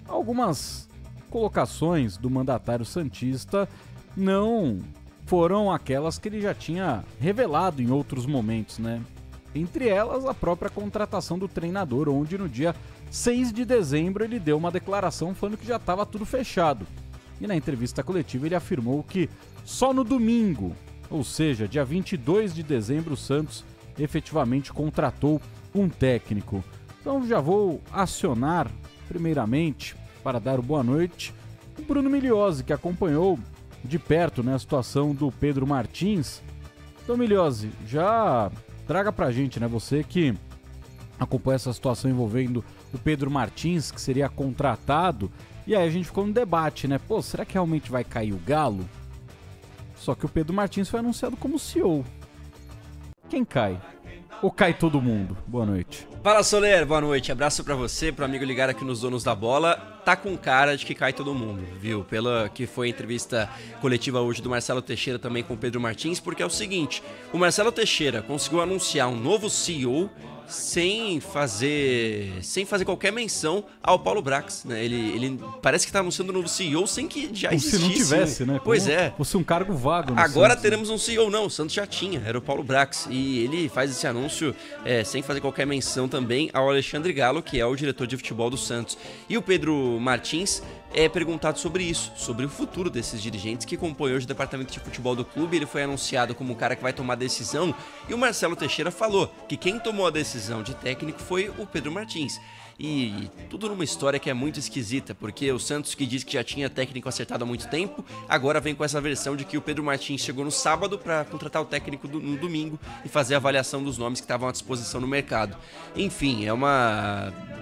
algumas colocações do mandatário santista não foram aquelas que ele já tinha revelado em outros momentos, né? Entre elas, a própria contratação do treinador, onde no dia 6 de dezembro ele deu uma declaração falando que já estava tudo fechado. E na entrevista coletiva ele afirmou que só no domingo, ou seja, dia 22 de dezembro, o Santos efetivamente contratou um técnico. Então já vou acionar, primeiramente, para dar boa noite, o Bruno Migliozzi, que acompanhou de perto, né, a situação do Pedro Martins. Então, Migliozzi, já traga pra gente, né, você que acompanha essa situação envolvendo o Pedro Martins, que seria contratado, e aí a gente ficou no debate, né, pô, será que realmente vai cair o Galo? Só que o Pedro Martins foi anunciado como CEO. Quem cai? Ou cai todo mundo? Boa noite. Fala, Soler, boa noite. Abraço pra você, pro amigo ligado aqui nos Donos da Bola. Tá com cara de que cai todo mundo, viu? Pela que foi a entrevista coletiva hoje do Marcelo Teixeira também com o Pedro Martins, porque é o seguinte, o Marcelo Teixeira conseguiu anunciar um novo CEO sem fazer qualquer menção ao Paulo Brax, né? Ele parece que tá anunciando um novo CEO sem que já existisse. Se não tivesse, né? Pois é. Fosse um cargo vago. Agora Santos, teremos um CEO, não, o Santos já tinha, era o Paulo Brax, e ele faz esse anúncio sem fazer qualquer menção também ao Alexandre Galo, que é o diretor de futebol do Santos. E o Pedro Martins é perguntado sobre isso, sobre o futuro desses dirigentes que compõem hoje o departamento de futebol do clube. Ele foi anunciado como o cara que vai tomar a decisão, e o Marcelo Teixeira falou que quem tomou a decisão de técnico foi o Pedro Martins. E tudo numa história que é muito esquisita, porque o Santos, que diz que já tinha técnico acertado há muito tempo, agora vem com essa versão de que o Pedro Martins chegou no sábado para contratar o técnico no domingo e fazer a avaliação dos nomes que estavam à disposição no mercado. Enfim, é um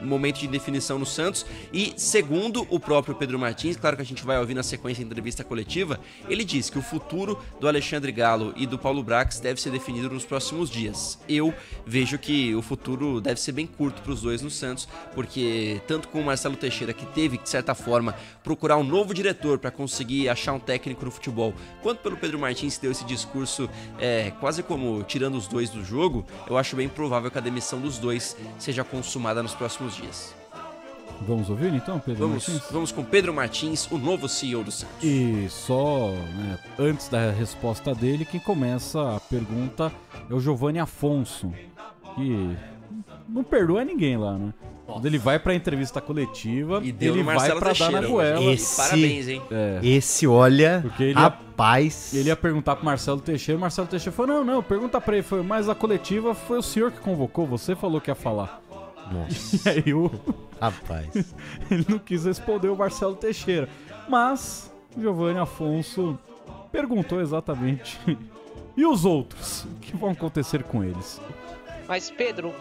momento de definição no Santos, e segundo o próprio Pedro Martins, claro que a gente vai ouvir na sequência da entrevista coletiva, ele diz que o futuro do Alexandre Galo e do Paulo Brax deve ser definido nos próximos dias. Eu vejo que o futuro deve ser bem curto para os dois no Santos, porque tanto com o Marcelo Teixeira, que teve, de certa forma, procurar um novo diretor para conseguir achar um técnico no futebol, quanto pelo Pedro Martins, que deu esse discurso quase como tirando os dois do jogo, eu acho bem provável que a demissão dos dois seja consumada nos próximos dias. Vamos ouvir então, Pedro Martins? Vamos com Pedro Martins, o novo CEO do Santos. E só, né, antes da resposta dele, quem começa a pergunta é o Giovanni Afonso, que não perdoa ninguém lá, né? Quando ele vai pra entrevista coletiva, e deu ele vai pra dar na goela. Parabéns, hein? Esse, olha, porque ele rapaz... Ele ia perguntar pro Marcelo Teixeira, o Marcelo Teixeira falou, não, pergunta pra ele, mas a coletiva foi o senhor que convocou, você falou que ia falar. Nossa. E aí rapaz, ele não quis responder o Marcelo Teixeira. Mas o Giovanni Afonso perguntou exatamente. E os outros? O que vão acontecer com eles? Mas, Pedro,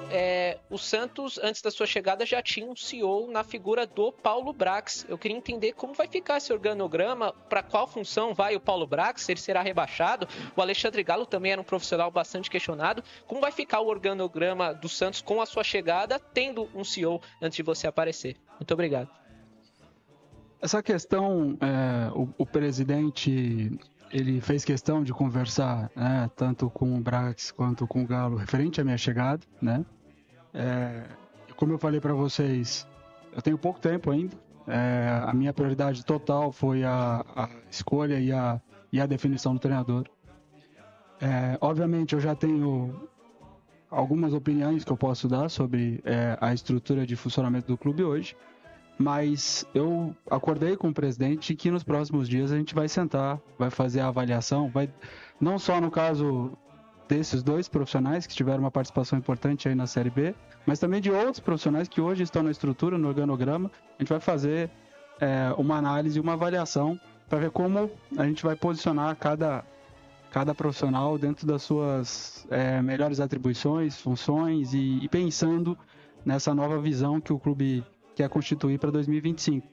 o Santos, antes da sua chegada, já tinha um CEO na figura do Paulo Brax. Eu queria entender como vai ficar esse organograma, para qual função vai o Paulo Brax, ele será rebaixado. O Alexandre Galo também era um profissional bastante questionado. Como vai ficar o organograma do Santos com a sua chegada, tendo um CEO antes de você aparecer? Muito obrigado. Essa questão, o presidente... Ele fez questão de conversar, né, tanto com o Brax quanto com o Galo, referente à minha chegada, né? Como eu falei para vocês, eu tenho pouco tempo ainda. A minha prioridade total foi a escolha e a definição do treinador. Obviamente, eu já tenho algumas opiniões que eu posso dar sobre a estrutura de funcionamento do clube hoje. Mas eu acordei com o presidente que nos próximos dias a gente vai sentar, vai fazer a avaliação, não só no caso desses dois profissionais que tiveram uma participação importante aí na Série B, mas também de outros profissionais que hoje estão na estrutura, no organograma. A gente vai fazer uma análise e uma avaliação para ver como a gente vai posicionar cada profissional dentro das suas melhores atribuições, funções e pensando nessa nova visão que o clube quer constituir para 2025.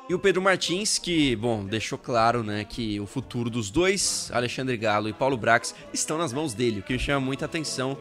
E o Pedro Martins, que, deixou claro, né, que o futuro dos dois, Alexandre Galo e Paulo Brax, estão nas mãos dele, o que chama muita atenção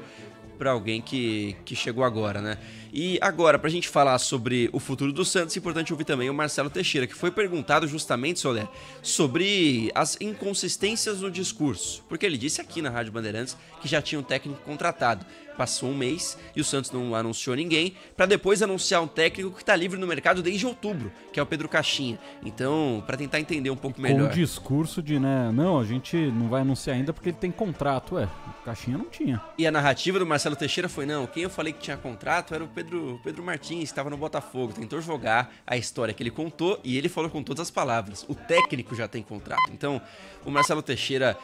para alguém que chegou agora, né? E agora, pra gente falar sobre o futuro do Santos, é importante ouvir também o Marcelo Teixeira, que foi perguntado justamente, Soler, sobre as inconsistências no discurso. Porque ele disse aqui na Rádio Bandeirantes que já tinha um técnico contratado. Passou um mês e o Santos não anunciou ninguém, para depois anunciar um técnico que está livre no mercado desde outubro, que é o Pedro Caixinha. Então, para tentar entender um pouco melhor. Com o discurso de, né, não, a gente não vai anunciar ainda porque ele tem contrato. O Caixinha não tinha. E a narrativa do Marcelo Teixeira foi, não, quem eu falei que tinha contrato era o Pedro Martins, que estava no Botafogo, tentou jogar a história que ele contou e ele falou com todas as palavras. O técnico já tem contrato. Então, o Marcelo Teixeira,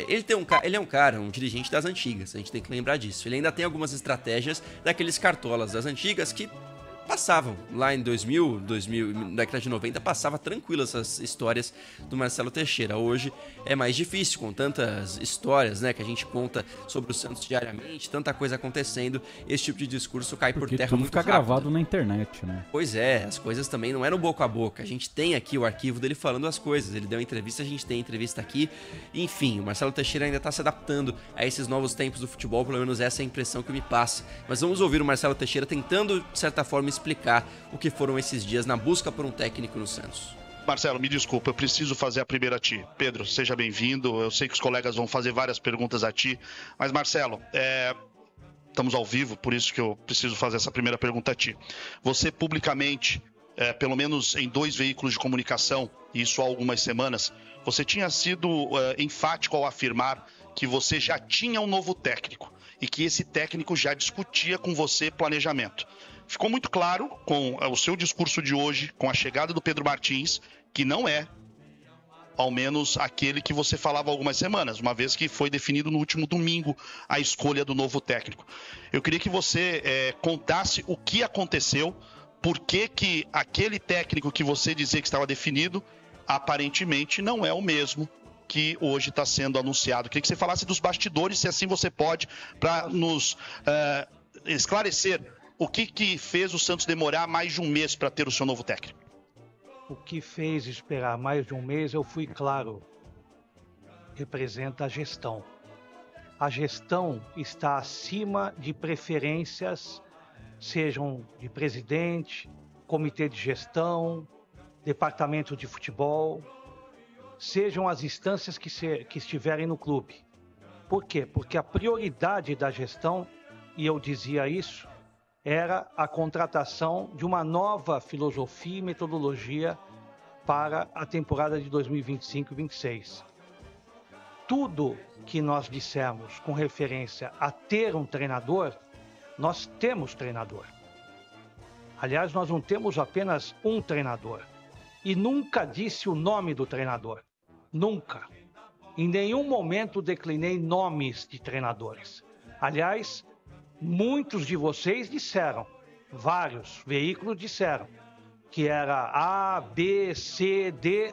ele é um dirigente das antigas, a gente tem que lembrar disso. Ele ainda tem algumas estratégias daqueles cartolas das antigas que passavam lá em 2000, na década de 90, passava tranquilo essas histórias do Marcelo Teixeira. Hoje é mais difícil, com tantas histórias, né, que a gente conta sobre o Santos diariamente, tanta coisa acontecendo, esse tipo de discurso cai por terra muito rápido. Fica gravado na internet, né? Pois é, as coisas também não eram boca a boca. A gente tem aqui o arquivo dele falando as coisas. Ele deu entrevista, a gente tem entrevista aqui. Enfim, o Marcelo Teixeira ainda está se adaptando a esses novos tempos do futebol, pelo menos essa é a impressão que me passa. Mas vamos ouvir o Marcelo Teixeira tentando, de certa forma, explicar o que foram esses dias na busca por um técnico no Santos. Marcelo, me desculpa, eu preciso fazer a primeira a ti. Pedro, seja bem-vindo. Eu sei que os colegas vão fazer várias perguntas a ti, mas Marcelo, estamos ao vivo, por isso que eu preciso fazer essa primeira pergunta a ti. Você publicamente, pelo menos em 2 veículos de comunicação, e isso há algumas semanas, você tinha sido enfático ao afirmar que você já tinha um novo técnico e que esse técnico já discutia com você planejamento. Ficou muito claro com o seu discurso de hoje, com a chegada do Pedro Martins, que não é, ao menos, aquele que você falava há algumas semanas, uma vez que foi definido no último domingo a escolha do novo técnico. Eu queria que você contasse o que aconteceu, por que aquele técnico que você dizia que estava definido, aparentemente não é o mesmo que hoje está sendo anunciado. Queria que você falasse dos bastidores, se assim você pode, para nos esclarecer o que fez o Santos demorar mais de um mês para ter o seu novo técnico. O que fez esperar mais de um mês, eu fui claro, representa a gestão. A gestão está acima de preferências, sejam de presidente, comitê de gestão, departamento de futebol, sejam as instâncias que estiverem no clube. Por quê? Porque a prioridade da gestão, e eu dizia isso, era a contratação de uma nova filosofia e metodologia para a temporada de 2025-26. Tudo que nós dissemos com referência a ter um treinador, nós temos treinador. Aliás, nós não temos apenas um treinador. E nunca disse o nome do treinador. Nunca. Em nenhum momento declinei nomes de treinadores. Aliás, muitos de vocês disseram, vários veículos disseram, que era A, B, C, D,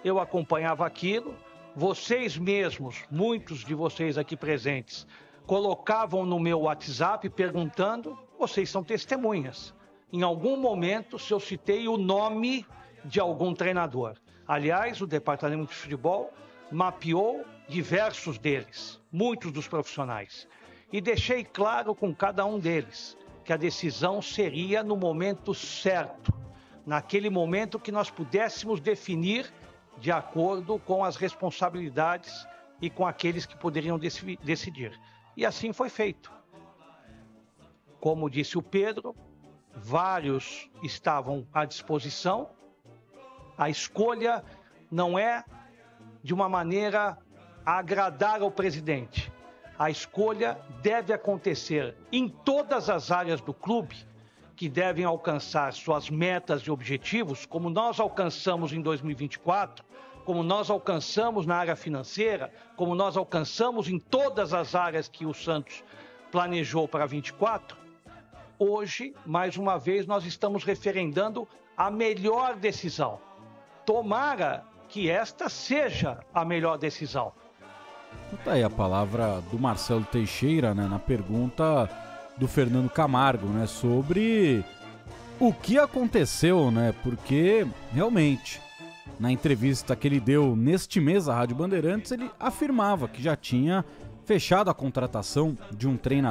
eu acompanhava aquilo, vocês mesmos, muitos de vocês aqui presentes, colocavam no meu WhatsApp perguntando, vocês são testemunhas. Em algum momento, se eu citei o nome de algum treinador. Aliás, o departamento de futebol mapeou diversos deles, muitos dos profissionais. E deixei claro com cada um deles que a decisão seria no momento certo, naquele momento que nós pudéssemos definir de acordo com as responsabilidades e com aqueles que poderiam decidir. E assim foi feito. Como disse o Pedro, vários estavam à disposição. A escolha não é de uma maneira a agradar ao presidente. A escolha deve acontecer em todas as áreas do clube que devem alcançar suas metas e objetivos, como nós alcançamos em 2024, como nós alcançamos na área financeira, como nós alcançamos em todas as áreas que o Santos planejou para 24. Hoje, mais uma vez, nós estamos referendando a melhor decisão. Tomara que esta seja a melhor decisão. Tá aí a palavra do Marcelo Teixeira, né, na pergunta do Fernando Camargo, né, sobre o que aconteceu, né, porque realmente na entrevista que ele deu neste mês à Rádio Bandeirantes, ele afirmava que já tinha fechado a contratação de um treinador